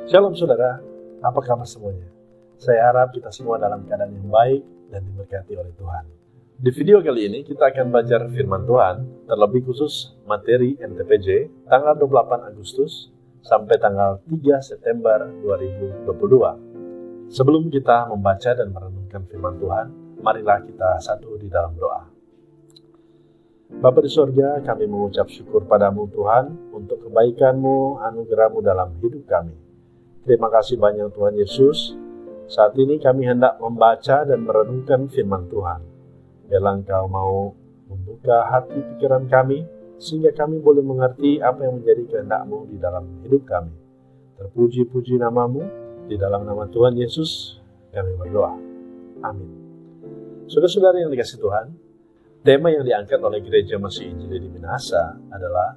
Shalom saudara, apa kabar semuanya? Saya harap kita semua dalam keadaan yang baik dan diberkati oleh Tuhan. Di video kali ini kita akan belajar firman Tuhan, terlebih khusus materi MTPJ tanggal 28 Agustus sampai tanggal 3 September 2022. Sebelum kita membaca dan merenungkan firman Tuhan, marilah kita satu di dalam doa. Bapa di sorga, kami mengucap syukur padamu Tuhan untuk kebaikan-Mu, anugerah-Mu dalam hidup kami. Terima kasih banyak Tuhan Yesus. Saat ini kami hendak membaca dan merenungkan firman Tuhan. Biarlah Engkau mau membuka hati pikiran kami, sehingga kami boleh mengerti apa yang menjadi kehendak-Mu di dalam hidup kami. Terpuji-puji nama-Mu, di dalam nama Tuhan Yesus kami berdoa. Amin. Saudara-saudara yang dikasihi Tuhan, tema yang diangkat oleh Gereja Masih Injili di Minahasa adalah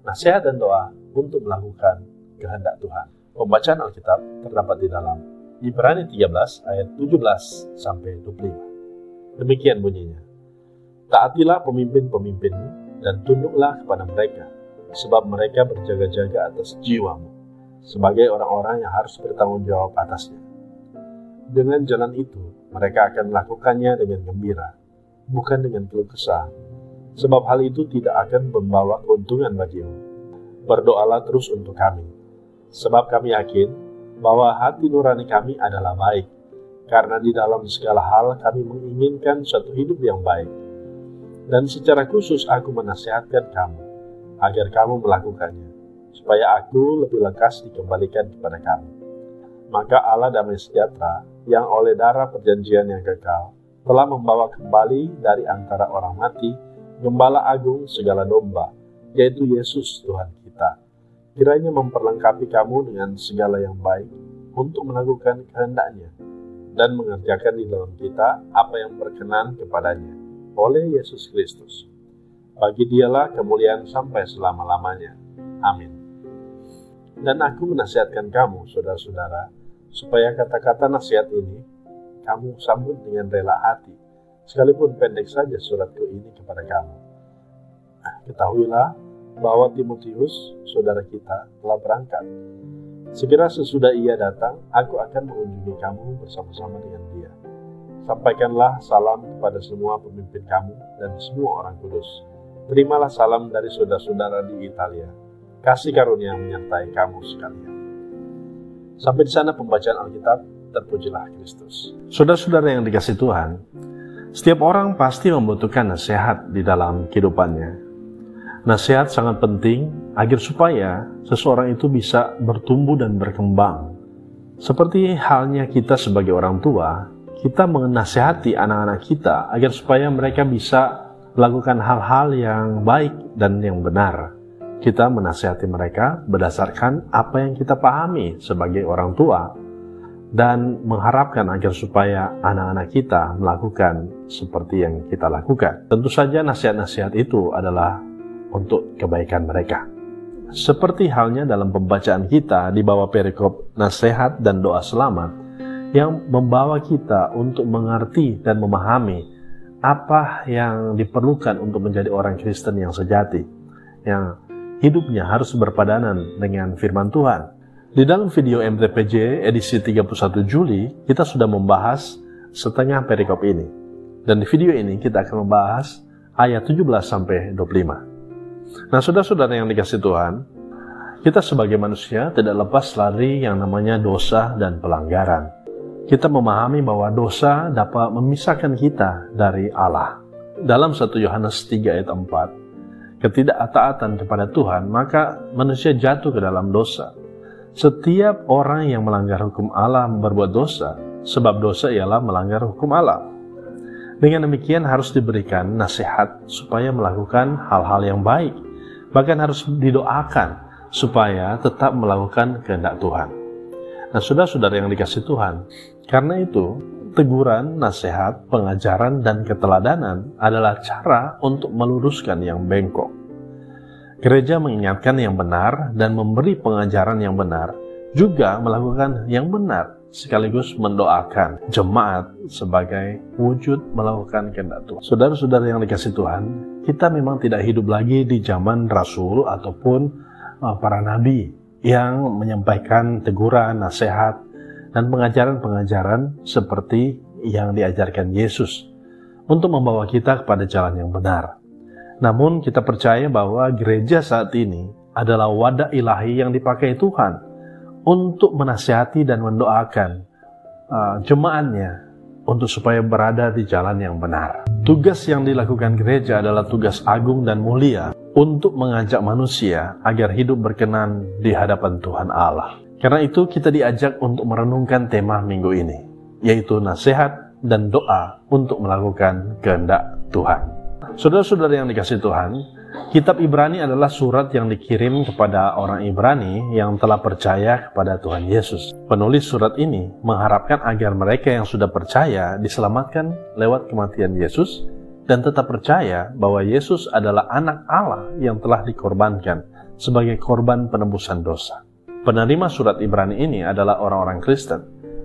nasihat dan doa untuk melakukan kehendak Tuhan. Pembacaan Alkitab terdapat di dalam Ibrani 13 ayat 17 sampai 25. Demikian bunyinya. Taatilah pemimpin-pemimpinmu dan tunduklah kepada mereka, sebab mereka berjaga-jaga atas jiwamu, sebagai orang-orang yang harus bertanggung jawab atasnya. Dengan jalan itu, mereka akan melakukannya dengan gembira, bukan dengan keluh kesah, sebab hal itu tidak akan membawa keuntungan bagimu. Berdoalah terus untuk kami, sebab kami yakin bahwa hati nurani kami adalah baik, karena di dalam segala hal kami menginginkan suatu hidup yang baik. Dan secara khusus aku menasihatkan kamu, agar kamu melakukannya, supaya aku lebih lekas dikembalikan kepada kamu. Maka Allah damai sejahtera, yang oleh darah perjanjian yang kekal, telah membawa kembali dari antara orang mati, Gembala Agung segala domba, yaitu Yesus Tuhan kita. Kiranya memperlengkapi kamu dengan segala yang baik, untuk melakukan kehendak-Nya, dan mengerjakan di dalam kita apa yang berkenan kepadanya, oleh Yesus Kristus. Bagi Dialah kemuliaan sampai selama-lamanya. Amin. Dan aku menasihatkan kamu, saudara-saudara, supaya kata-kata nasihat ini kamu sambut dengan rela hati, sekalipun pendek saja suratku ini kepada kamu. Ketahuilah bahwa Timotius, saudara kita, telah berangkat. Segera sesudah ia datang, aku akan mengunjungi kamu bersama-sama dengan dia. Sampaikanlah salam kepada semua pemimpin kamu dan semua orang kudus. Terimalah salam dari saudara-saudara di Italia. Kasih karunia menyertai kamu sekalian. Sampai di sana pembacaan Alkitab. Terpujilah Kristus. Saudara-saudara yang dikasihi Tuhan, setiap orang pasti membutuhkan nasihat di dalam kehidupannya. Nasihat sangat penting agar supaya seseorang itu bisa bertumbuh dan berkembang. Seperti halnya kita sebagai orang tua, kita menasihati anak-anak kita agar supaya mereka bisa melakukan hal-hal yang baik dan yang benar. Kita menasihati mereka berdasarkan apa yang kita pahami sebagai orang tua, dan mengharapkan agar supaya anak-anak kita melakukan seperti yang kita lakukan. Tentu saja nasihat-nasihat itu adalah untuk kebaikan mereka. Seperti halnya dalam pembacaan kita di bawah perikop nasihat dan doa selamat, yang membawa kita untuk mengerti dan memahami apa yang diperlukan untuk menjadi orang Kristen yang sejati, yang hidupnya harus berpadanan dengan firman Tuhan. Di dalam video MTPJ edisi 31 Juli, kita sudah membahas setengah perikop ini. Dan di video ini kita akan membahas ayat 17-25. Nah, saudara-saudara yang dikasihi Tuhan, kita sebagai manusia tidak lepas lari yang namanya dosa dan pelanggaran. Kita memahami bahwa dosa dapat memisahkan kita dari Allah. Dalam 1 Yohanes 3 ayat 4, ketidaktaatan kepada Tuhan, maka manusia jatuh ke dalam dosa. Setiap orang yang melanggar hukum Allah berbuat dosa, sebab dosa ialah melanggar hukum Allah. Dengan demikian harus diberikan nasihat supaya melakukan hal-hal yang baik. Bahkan harus didoakan supaya tetap melakukan kehendak Tuhan. Nah, saudara-saudara yang dikasihi Tuhan, karena itu teguran, nasihat, pengajaran, dan keteladanan adalah cara untuk meluruskan yang bengkok. Gereja mengingatkan yang benar dan memberi pengajaran yang benar, juga melakukan yang benar, sekaligus mendoakan jemaat sebagai wujud melakukan kehendak Tuhan. Saudara-saudara yang dikasihi Tuhan, kita memang tidak hidup lagi di zaman Rasul ataupun para nabi yang menyampaikan teguran, nasihat, dan pengajaran-pengajaran seperti yang diajarkan Yesus untuk membawa kita kepada jalan yang benar. Namun kita percaya bahwa gereja saat ini adalah wadah ilahi yang dipakai Tuhan untuk menasihati dan mendoakan jemaatnya untuk supaya berada di jalan yang benar. Tugas yang dilakukan gereja adalah tugas agung dan mulia untuk mengajak manusia agar hidup berkenan di hadapan Tuhan Allah. Karena itu kita diajak untuk merenungkan tema minggu ini, yaitu nasihat dan doa untuk melakukan kehendak Tuhan. Saudara-saudara yang dikasihi Tuhan, kitab Ibrani adalah surat yang dikirim kepada orang Ibrani yang telah percaya kepada Tuhan Yesus. Penulis surat ini mengharapkan agar mereka yang sudah percaya diselamatkan lewat kematian Yesus dan tetap percaya bahwa Yesus adalah anak Allah yang telah dikorbankan sebagai korban penebusan dosa. Penerima surat Ibrani ini adalah orang-orang Kristen,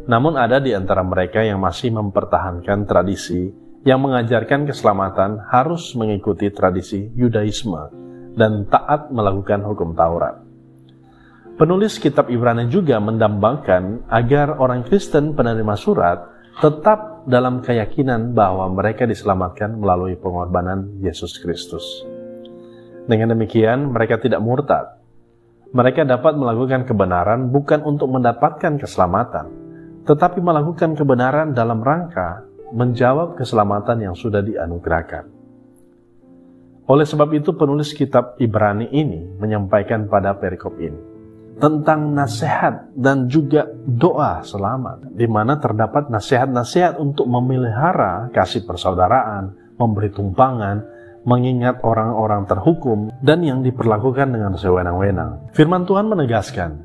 namun ada di antara mereka yang masih mempertahankan tradisi yang mengajarkan keselamatan harus mengikuti tradisi Yudaisme dan taat melakukan hukum Taurat. Penulis kitab Ibrani juga mendambakan agar orang Kristen penerima surat tetap dalam keyakinan bahwa mereka diselamatkan melalui pengorbanan Yesus Kristus. Dengan demikian, mereka tidak murtad. Mereka dapat melakukan kebenaran bukan untuk mendapatkan keselamatan, tetapi melakukan kebenaran dalam rangka menjawab keselamatan yang sudah dianugerahkan. Oleh sebab itu, penulis kitab Ibrani ini menyampaikan pada perikop ini tentang nasihat dan juga doa selamat, di mana terdapat nasihat-nasihat untuk memelihara kasih persaudaraan, memberi tumpangan, mengingat orang-orang terhukum, dan yang diperlakukan dengan sewenang-wenang. Firman Tuhan menegaskan,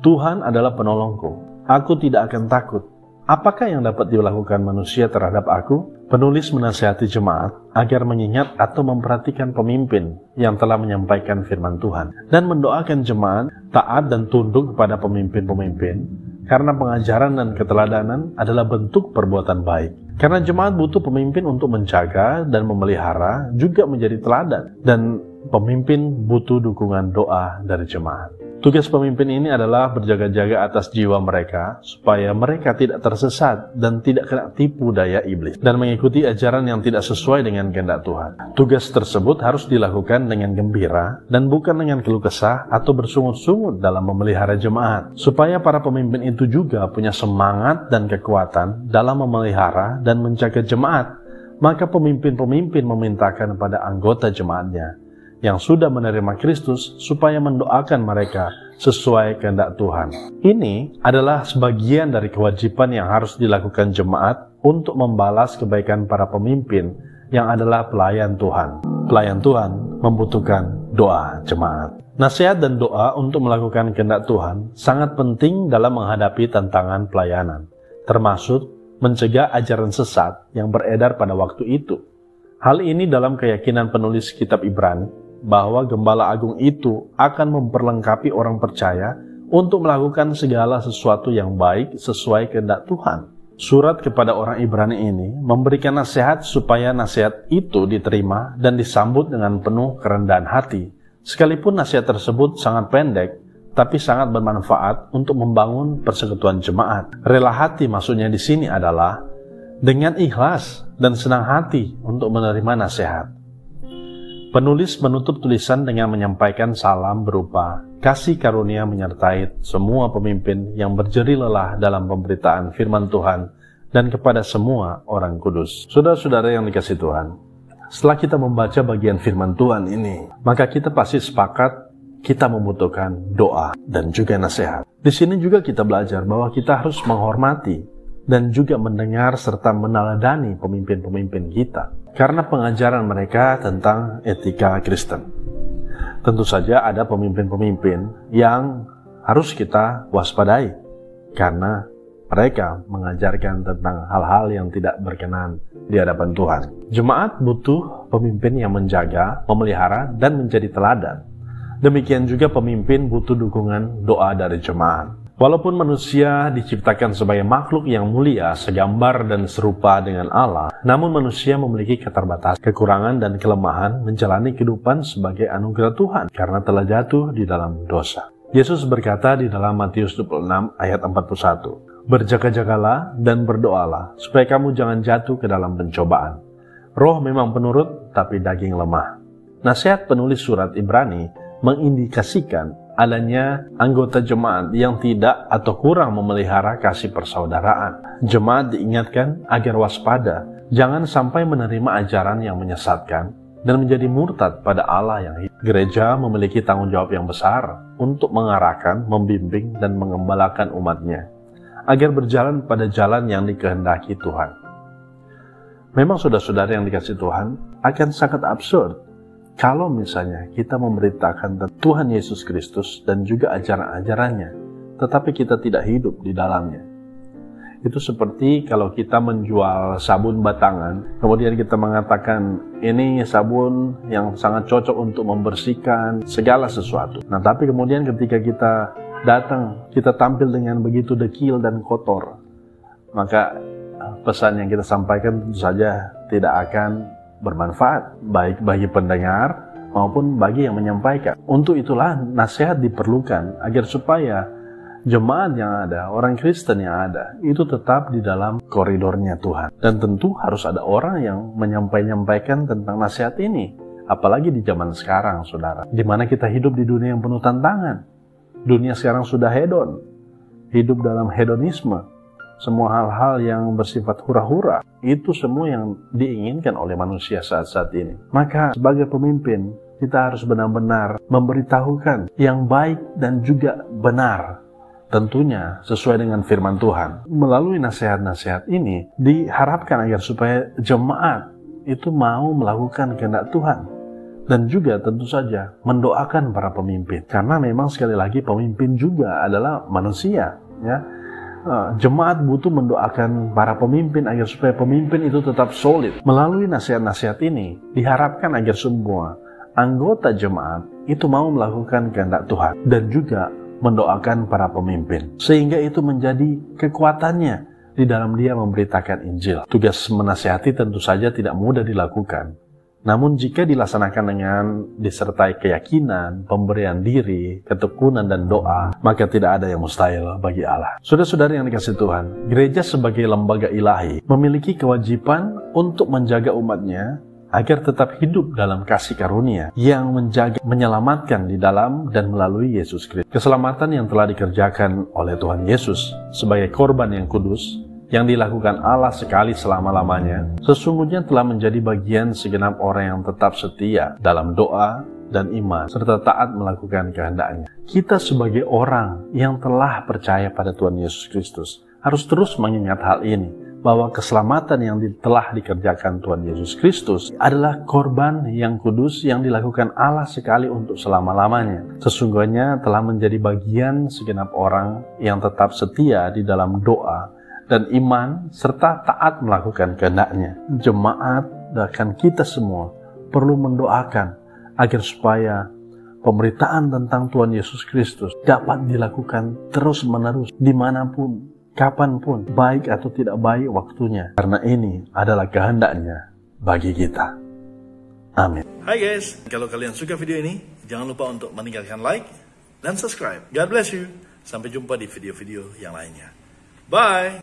Tuhan adalah penolongku, aku tidak akan takut. Apakah yang dapat dilakukan manusia terhadap aku? Penulis menasihati jemaat agar mengingat atau memperhatikan pemimpin yang telah menyampaikan firman Tuhan dan mendoakan jemaat taat dan tunduk kepada pemimpin-pemimpin karena pengajaran dan keteladanan adalah bentuk perbuatan baik. Karena jemaat butuh pemimpin untuk menjaga dan memelihara juga menjadi teladan, dan pemimpin butuh dukungan doa dari jemaat. Tugas pemimpin ini adalah berjaga-jaga atas jiwa mereka supaya mereka tidak tersesat dan tidak kena tipu daya iblis dan mengikuti ajaran yang tidak sesuai dengan kehendak Tuhan. Tugas tersebut harus dilakukan dengan gembira dan bukan dengan keluh kesah atau bersungut-sungut dalam memelihara jemaat, supaya para pemimpin itu juga punya semangat dan kekuatan dalam memelihara dan menjaga jemaat. Maka pemimpin-pemimpin memintakan pada anggota jemaatnya yang sudah menerima Kristus supaya mendoakan mereka sesuai kehendak Tuhan. Ini adalah sebagian dari kewajiban yang harus dilakukan jemaat untuk membalas kebaikan para pemimpin yang adalah pelayan Tuhan. Pelayan Tuhan membutuhkan doa jemaat. Nasihat dan doa untuk melakukan kehendak Tuhan sangat penting dalam menghadapi tantangan pelayanan, termasuk mencegah ajaran sesat yang beredar pada waktu itu. Hal ini dalam keyakinan penulis kitab Ibrani, bahwa gembala agung itu akan memperlengkapi orang percaya untuk melakukan segala sesuatu yang baik sesuai kehendak Tuhan. Surat kepada orang Ibrani ini memberikan nasihat supaya nasihat itu diterima dan disambut dengan penuh kerendahan hati. Sekalipun nasihat tersebut sangat pendek, tapi sangat bermanfaat untuk membangun persekutuan jemaat. Rela hati maksudnya di sini adalah dengan ikhlas dan senang hati untuk menerima nasihat. Penulis menutup tulisan dengan menyampaikan salam berupa kasih karunia menyertai semua pemimpin yang berjeri lelah dalam pemberitaan firman Tuhan dan kepada semua orang kudus. Saudara-saudara yang dikasihi Tuhan, setelah kita membaca bagian firman Tuhan ini, maka kita pasti sepakat kita membutuhkan doa dan juga nasihat. Di sini juga kita belajar bahwa kita harus menghormati dan juga mendengar serta meneladani pemimpin-pemimpin kita karena pengajaran mereka tentang etika Kristen. Tentu saja ada pemimpin-pemimpin yang harus kita waspadai karena mereka mengajarkan tentang hal-hal yang tidak berkenan di hadapan Tuhan. Jemaat butuh pemimpin yang menjaga, memelihara, dan menjadi teladan. Demikian juga pemimpin butuh dukungan doa dari jemaat. Walaupun manusia diciptakan sebagai makhluk yang mulia, segambar dan serupa dengan Allah, namun manusia memiliki keterbatasan, kekurangan, dan kelemahan menjalani kehidupan sebagai anugerah Tuhan karena telah jatuh di dalam dosa. Yesus berkata di dalam Matius 26 ayat 41, "Berjaga-jagalah dan berdoalah, supaya kamu jangan jatuh ke dalam pencobaan. Roh memang penurut, tapi daging lemah." Nasihat penulis surat Ibrani mengindikasikan adanya anggota jemaat yang tidak atau kurang memelihara kasih persaudaraan. Jemaat diingatkan agar waspada, jangan sampai menerima ajaran yang menyesatkan dan menjadi murtad pada Allah yang hidup. Gereja memiliki tanggung jawab yang besar untuk mengarahkan, membimbing, dan mengembalakan umatnya agar berjalan pada jalan yang dikehendaki Tuhan. Memang saudara-saudara yang dikasihi Tuhan, akan sangat absurd kalau misalnya kita memberitakan tentang Tuhan Yesus Kristus dan juga ajaran-ajarannya, tetapi kita tidak hidup di dalamnya. Itu seperti kalau kita menjual sabun batangan, kemudian kita mengatakan ini sabun yang sangat cocok untuk membersihkan segala sesuatu. Nah, tapi kemudian ketika kita datang, kita tampil dengan begitu dekil dan kotor, maka pesan yang kita sampaikan tentu saja tidak akan bermanfaat, baik bagi pendengar maupun bagi yang menyampaikan. Untuk itulah nasihat diperlukan agar supaya jemaat yang ada, orang Kristen yang ada, itu tetap di dalam koridornya Tuhan. Dan tentu harus ada orang yang menyampaikan tentang nasihat ini. Apalagi di zaman sekarang, saudara. Di mana kita hidup di dunia yang penuh tantangan. Dunia sekarang sudah hedon. Hidup dalam hedonisme. Semua hal-hal yang bersifat hura-hura. Itu semua yang diinginkan oleh manusia saat-saat ini. Maka sebagai pemimpin, kita harus benar-benar memberitahukan yang baik dan juga benar. Tentunya sesuai dengan firman Tuhan. Melalui nasihat-nasihat ini diharapkan agar supaya jemaat itu mau melakukan kehendak Tuhan. Dan juga tentu saja mendoakan para pemimpin. Karena memang sekali lagi pemimpin juga adalah manusia. Ya. Jemaat butuh mendoakan para pemimpin agar supaya pemimpin itu tetap solid. Melalui nasihat-nasihat ini diharapkan agar semua anggota jemaat itu mau melakukan kehendak Tuhan. Dan juga mendoakan para pemimpin, sehingga itu menjadi kekuatannya di dalam dia memberitakan Injil. Tugas menasihati tentu saja tidak mudah dilakukan, namun jika dilaksanakan dengan disertai keyakinan, pemberian diri, ketekunan, dan doa, maka tidak ada yang mustahil bagi Allah. Saudara-saudara yang dikasihi Tuhan, gereja sebagai lembaga ilahi memiliki kewajiban untuk menjaga umatnya agar tetap hidup dalam kasih karunia yang menjaga, menyelamatkan di dalam dan melalui Yesus Kristus. Keselamatan yang telah dikerjakan oleh Tuhan Yesus sebagai korban yang kudus, yang dilakukan Allah sekali selama-lamanya, sesungguhnya telah menjadi bagian segenap orang yang tetap setia dalam doa dan iman, serta taat melakukan kehendaknya. Kita sebagai orang yang telah percaya pada Tuhan Yesus Kristus, harus terus mengingat hal ini, bahwa keselamatan yang telah dikerjakan Tuhan Yesus Kristus adalah korban yang kudus yang dilakukan Allah sekali untuk selama-lamanya. Sesungguhnya telah menjadi bagian segenap orang yang tetap setia di dalam doa dan iman serta taat melakukan kehendaknya. Jemaat dan kita semua perlu mendoakan agar supaya pemberitaan tentang Tuhan Yesus Kristus dapat dilakukan terus-menerus dimanapun, kapanpun, baik atau tidak baik waktunya. Karena ini adalah kehendaknya bagi kita. Amin. Hai guys, kalau kalian suka video ini, jangan lupa untuk meninggalkan like dan subscribe. God bless you. Sampai jumpa di video-video yang lainnya. Bye.